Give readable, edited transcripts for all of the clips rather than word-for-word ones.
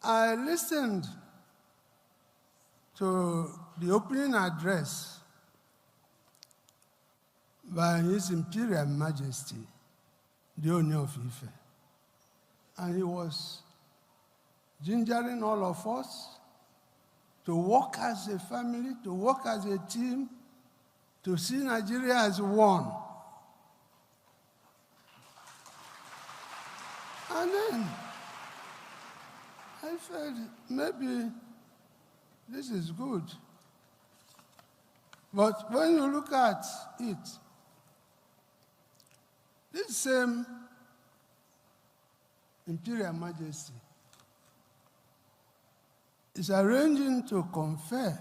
I listened to the opening address by His Imperial Majesty, the Oni of Ife. And he was gingering all of us to work as a family, to work as a team, to see Nigeria as one. And then I felt maybe this is good. But when you look at it, this same Imperial Majesty is arranging to confer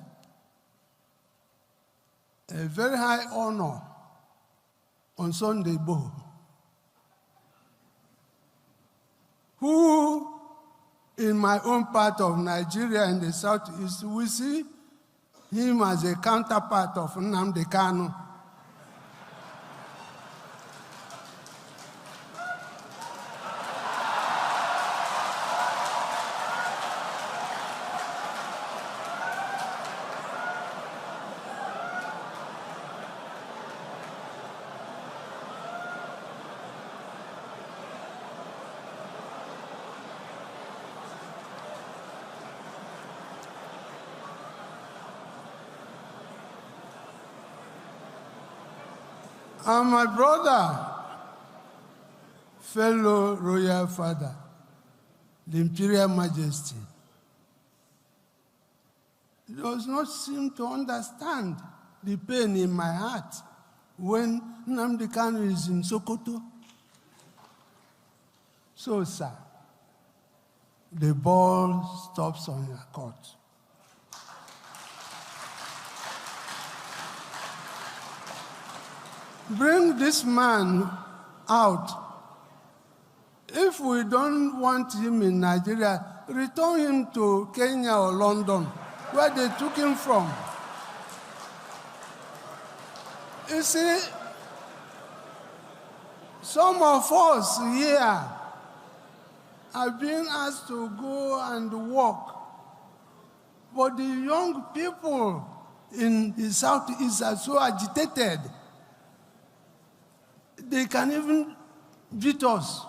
a very high honor on Sunday Igbo, who in my own part of Nigeria in the southeast, we see him as a counterpart of Nnamdi Kanu. And my brother, fellow royal father, the Imperial Majesty, does not seem to understand the pain in my heart when Nnamdi Kanu is in Sokoto. So, sir, the ball stops on your court. Bring this man out. If we don't want him in Nigeria, return him to Kenya or London, where they took him from. You see, some of us here have been asked to go and work, but the young people in the Southeast are so agitated. They can even beat us.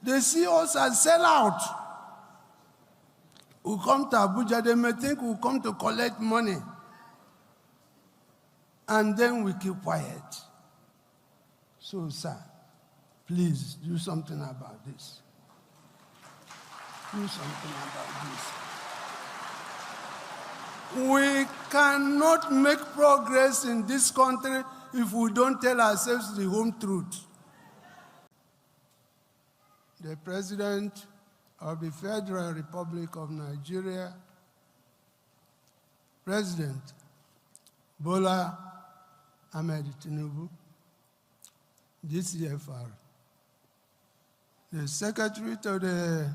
They see us as sellouts. We come to Abuja, they may think we come to collect money. And then we keep quiet. So, sir, please do something about this. Do something about this. We cannot make progress in this country if we don't tell ourselves the home truth. The President of the Federal Republic of Nigeria, President Bola Ahmed Tinubu, GCFR, the Secretary to the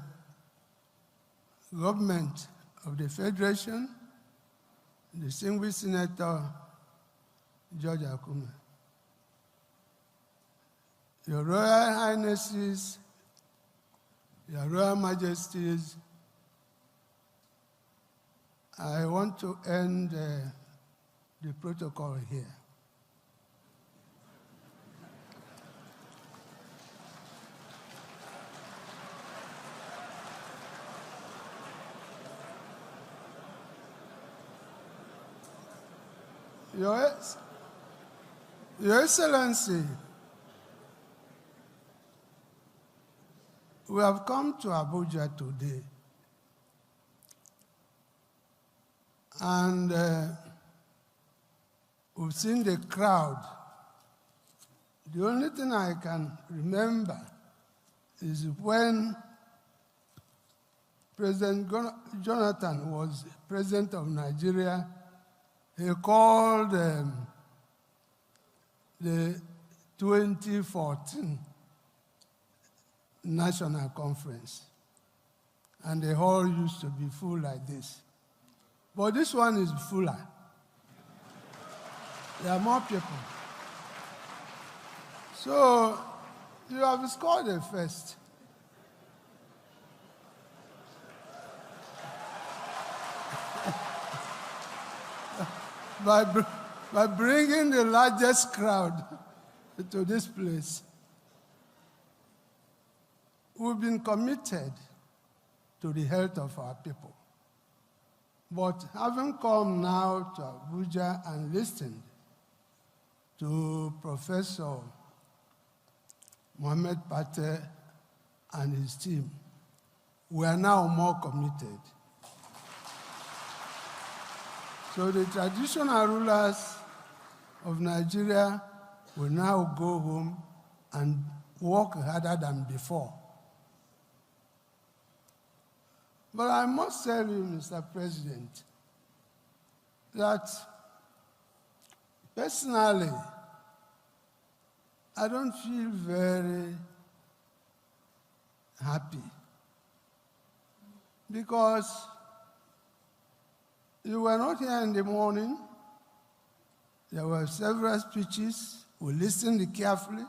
Government of the Federation, distinguished Senator George Akume, Your Royal Highnesses, Your Royal Majesties, I want to end the protocol here. Your Excellency, we have come to Abuja today, and we've seen the crowd. The only thing I can remember is when President Jonathan was president of Nigeria, he called the 2014 National Conference, and the hall used to be full like this. But this one is fuller. There are more people. So you have scored a first. by bringing the largest crowd to this place. We've been committed to the health of our people. But having come now to Abuja and listened to Professor Mohammed Pate and his team, we are now more committed. So the traditional rulers of Nigeria will now go home and work harder than before. But I must tell you, Mr. President, that personally, I don't feel very happy because you were not here in the morning. There were several speeches. We listened carefully.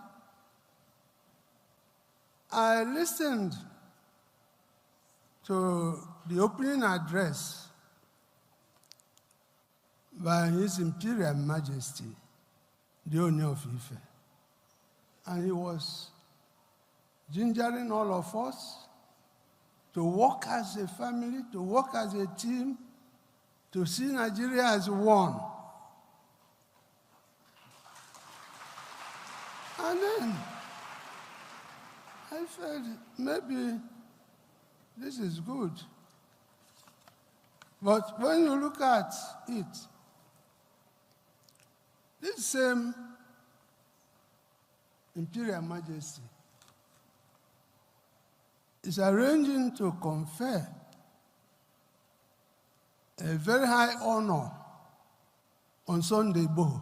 I listened to the opening address by His Imperial Majesty, the Owner of Ife. And he was gingering all of us to work as a family, to work as a team, to see Nigeria as one. And then I felt maybe this is good. But when you look at it, this same Imperial Majesty is arranging to confer a very high honor on Sunday Igbo,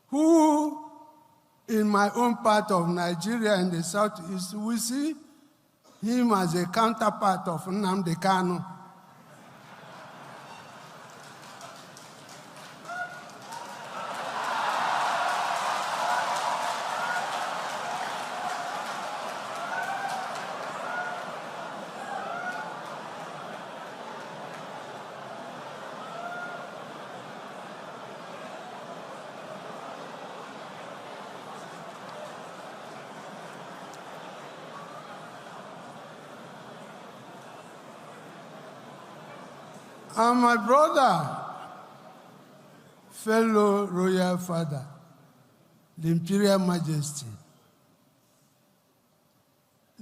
who in my own part of Nigeria in the southeast, we see him as a counterpart of Nnamdi Kanu. And my brother, fellow royal father, the Imperial Majesty,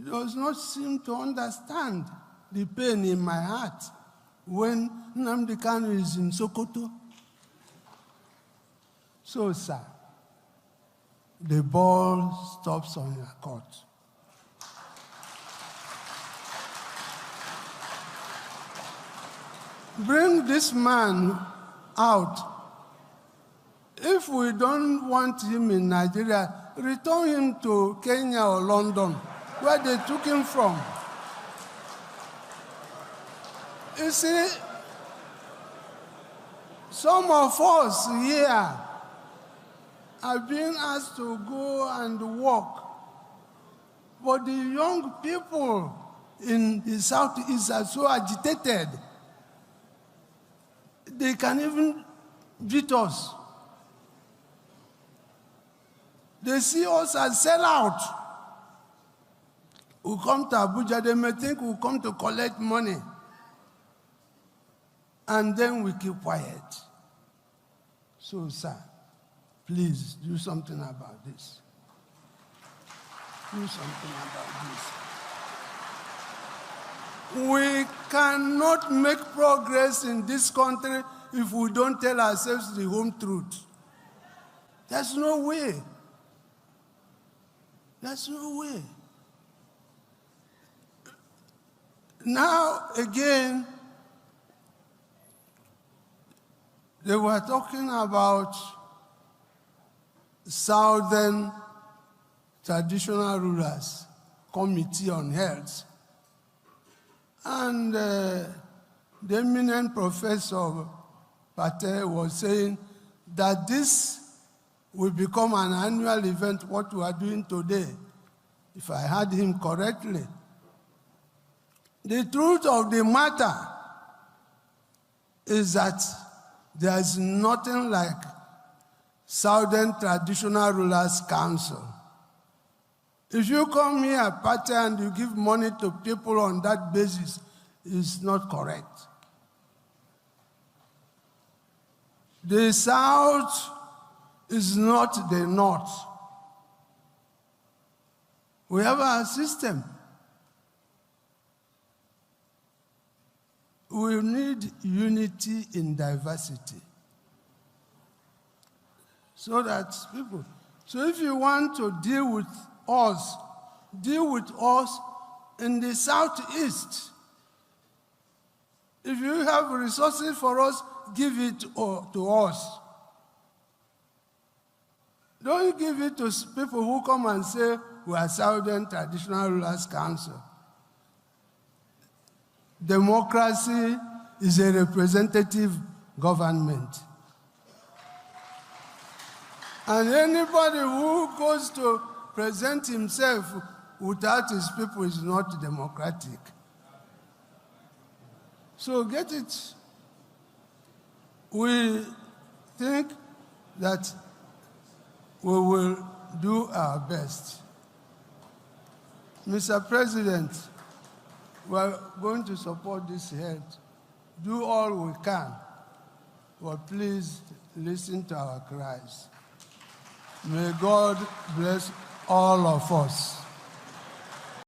does not seem to understand the pain in my heart when Nnamdi Kanu is in Sokoto. So, sir, the ball stops on your court. Bring this man out. If we don't want him in Nigeria, return him to Kenya or London, where they took him from. You see, some of us here are being asked to go and work, but the young people in the Southeast are so agitated. They can even beat us. They see us as sellout. We come to Abuja, they may think we come to collect money. And then we keep quiet. So, sir, please do something about this. Do something about this. We cannot make progress in this country if we don't tell ourselves the home truth. There's no way. There's no way. Now, again, they were talking about Southern Traditional Rulers Committee on Health. And the eminent Professor Pate was saying that this will become an annual event, what we are doing today, if I heard him correctly. The truth of the matter is that there is nothing like Southern Traditional Rulers Council. If you come here, party, and you give money to people on that basis, it's not correct. The South is not the North. We have our system. We need unity in diversity. So that people, so if you want to deal with us in the Southeast. If you have resources for us, give it to us. Don't give it to people who come and say, we are Southern Traditional Rulers Council. Democracy is a representative government. And anybody who goes to present himself without his people is not democratic. So get it. We think that we will do our best. Mr. President, we are going to support this health. Do all we can, but please listen to our cries. May God bless all of us.